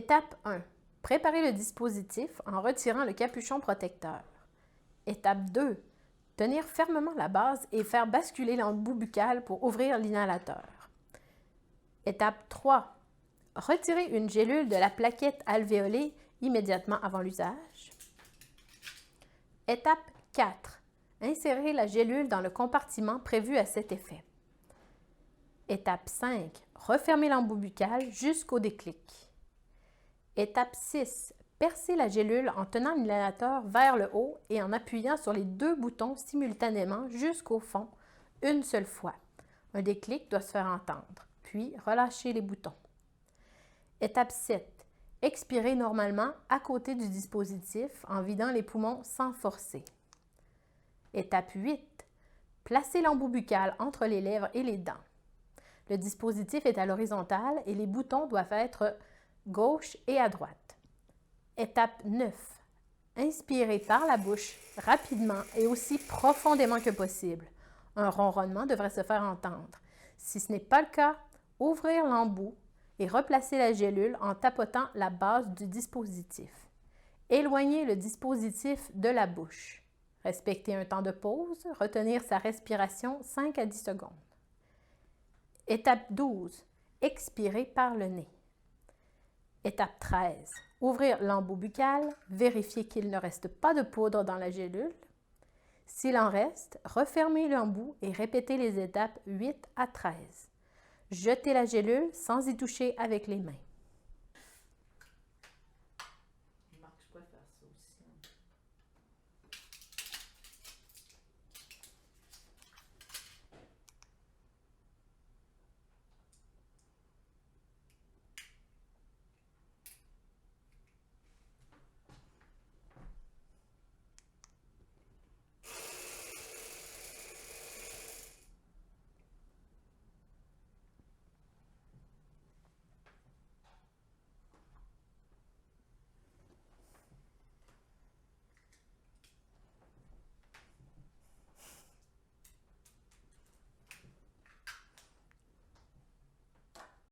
Étape 1. Préparer le dispositif en retirant le capuchon protecteur. Étape 2. Tenir fermement la base et faire basculer l'embout buccal pour ouvrir l'inhalateur. Étape 3. Retirer une gélule de la plaquette alvéolée immédiatement avant l'usage. Étape 4. Insérer la gélule dans le compartiment prévu à cet effet. Étape 5. Refermer l'embout buccal jusqu'au déclic. Étape 6. Percer la gélule en tenant l'inhalateur vers le haut et en appuyant sur les deux boutons simultanément jusqu'au fond, une seule fois. Un déclic doit se faire entendre, puis relâcher les boutons. Étape 7. Expirer normalement à côté du dispositif en vidant les poumons sans forcer. Étape 8. Placer l'embout buccal entre les lèvres et les dents. Le dispositif est à l'horizontale et les boutons doivent être gauche et à droite. Étape 9. Inspirer par la bouche rapidement et aussi profondément que possible. Un ronronnement devrait se faire entendre. Si ce n'est pas le cas, ouvrir l'embout et replacer la gélule en tapotant la base du dispositif. Éloigner le dispositif de la bouche. Respecter un temps de pause, retenir sa respiration 5 à 10 secondes. Étape 12. Expirer par le nez. Étape 13. Ouvrir l'embout buccal, vérifier qu'il ne reste pas de poudre dans la gélule. S'il en reste, refermer l'embout et répéter les étapes 8 à 13. Jetez la gélule sans y toucher avec les mains.